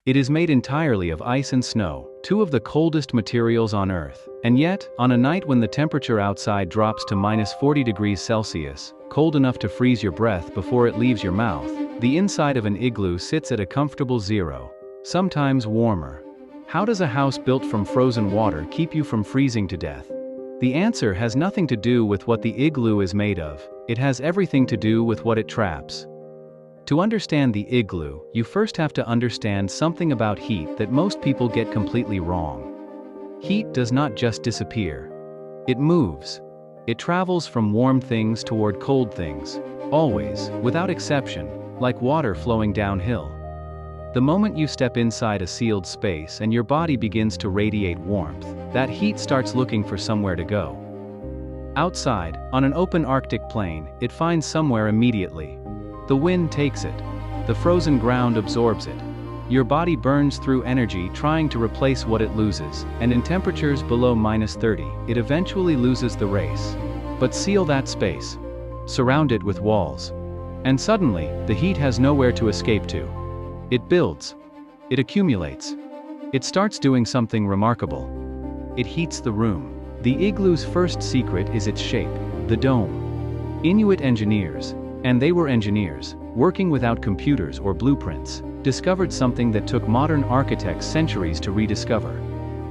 It is made entirely of ice and snow, two of the coldest materials on Earth. And yet, on a night when the temperature outside drops to -40 degrees Celsius, cold enough to freeze your breath before it leaves your mouth, the inside of an igloo sits at a comfortable 0, sometimes warmer. How does a house built from frozen water keep you from freezing to death? The answer has nothing to do with what the igloo is made of, it has everything to do with what it traps. To understand the igloo, you first have to understand something about heat that most people get completely wrong. Heat does not just disappear. It moves. It travels from warm things toward cold things, always, without exception, like water flowing downhill. The moment you step inside a sealed space and your body begins to radiate warmth, that heat starts looking for somewhere to go. Outside, on an open Arctic plain, it finds somewhere immediately. The wind takes it. The frozen ground absorbs it. Your body burns through energy trying to replace what it loses, and in temperatures below -30, it eventually loses the race. But seal that space. Surround it with walls. And suddenly, the heat has nowhere to escape to. It builds. It accumulates. It starts doing something remarkable. It heats the room. The igloo's first secret is its shape, the dome. Inuit engineers, and they were engineers, working without computers or blueprints, discovered something that took modern architects centuries to rediscover.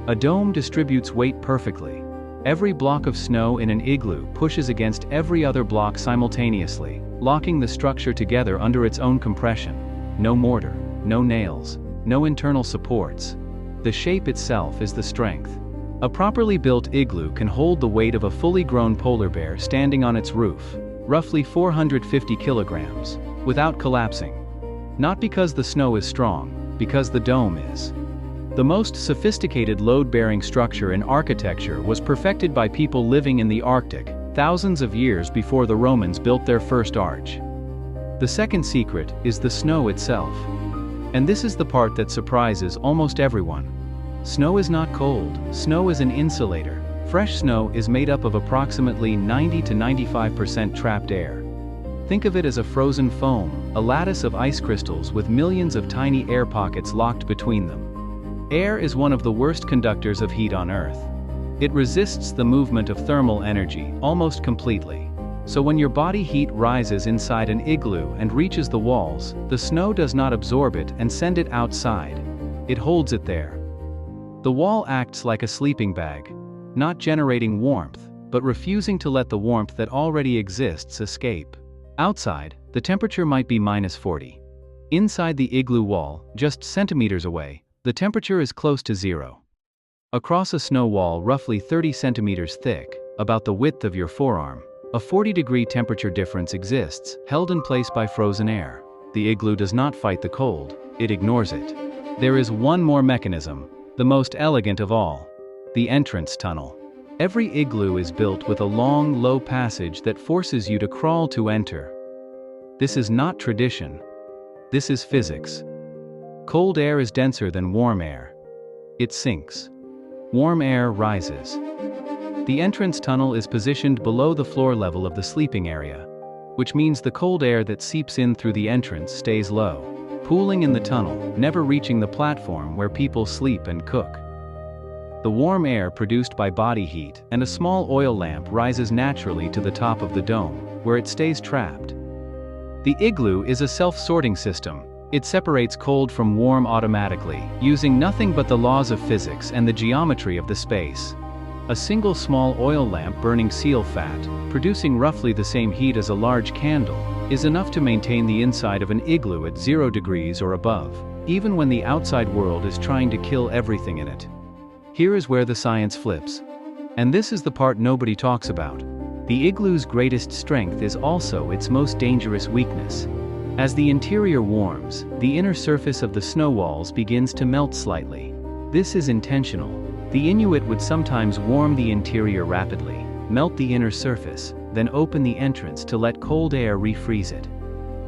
A dome distributes weight perfectly. Every block of snow in an igloo pushes against every other block simultaneously, locking the structure together under its own compression. No mortar, no nails, no internal supports. The shape itself is the strength. A properly built igloo can hold the weight of a fully grown polar bear standing on its roof, roughly 450 kilograms, without collapsing. Not because the snow is strong, because the dome is. The most sophisticated load-bearing structure in architecture was perfected by people living in the Arctic, thousands of years before the Romans built their first arch. The second secret is the snow itself. And this is the part that surprises almost everyone. Snow is not cold, snow is an insulator. Fresh snow is made up of approximately 90 to 95% trapped air. Think of it as a frozen foam, a lattice of ice crystals with millions of tiny air pockets locked between them. Air is one of the worst conductors of heat on Earth. It resists the movement of thermal energy almost completely. So when your body heat rises inside an igloo and reaches the walls, the snow does not absorb it and send it outside. It holds it there. The wall acts like a sleeping bag, not generating warmth, but refusing to let the warmth that already exists escape. Outside, the temperature might be -40. Inside the igloo wall, just centimeters away, the temperature is close to 0. Across a snow wall roughly 30 centimeters thick, about the width of your forearm, a 40-degree temperature difference exists, held in place by frozen air. The igloo does not fight the cold, it ignores it. There is one more mechanism, the most elegant of all: the entrance tunnel. Every igloo is built with a long, low passage that forces you to crawl to enter. This is not tradition. This is physics. Cold air is denser than warm air. It sinks. Warm air rises. The entrance tunnel is positioned below the floor level of the sleeping area, which means the cold air that seeps in through the entrance stays low, pooling in the tunnel, never reaching the platform where people sleep and cook. The warm air produced by body heat and a small oil lamp rises naturally to the top of the dome, where it stays trapped. The igloo is a self-sorting system. It separates cold from warm automatically, using nothing but the laws of physics and the geometry of the space. A single small oil lamp burning seal fat, producing roughly the same heat as a large candle, is enough to maintain the inside of an igloo at 0 degrees or above, even when the outside world is trying to kill everything in it. Here is where the science flips. And this is the part nobody talks about. The igloo's greatest strength is also its most dangerous weakness. As the interior warms, the inner surface of the snow walls begins to melt slightly. This is intentional. The Inuit would sometimes warm the interior rapidly, melt the inner surface, then open the entrance to let cold air refreeze it.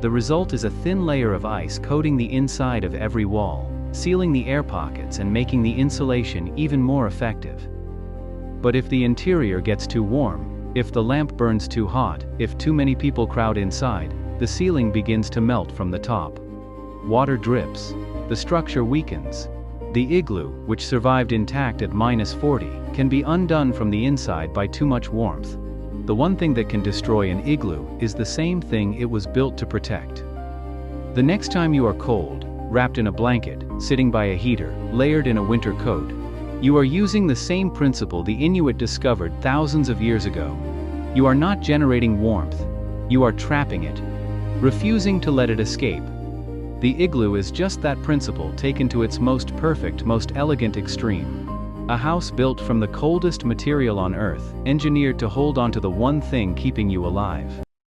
The result is a thin layer of ice coating the inside of every wall, sealing the air pockets and making the insulation even more effective. But if the interior gets too warm, if the lamp burns too hot, if too many people crowd inside, the ceiling begins to melt from the top. Water drips. the structure weakens. The igloo, which survived intact at -40, can be undone from the inside by too much warmth. The one thing that can destroy an igloo is the same thing it was built to protect. The next time you are cold, wrapped in a blanket, sitting by a heater, layered in a winter coat, you are using the same principle the Inuit discovered thousands of years ago. You are not generating warmth. You are trapping it, refusing to let it escape. The igloo is just that principle taken to its most perfect, most elegant extreme. A house built from the coldest material on Earth, engineered to hold on to the one thing keeping you alive.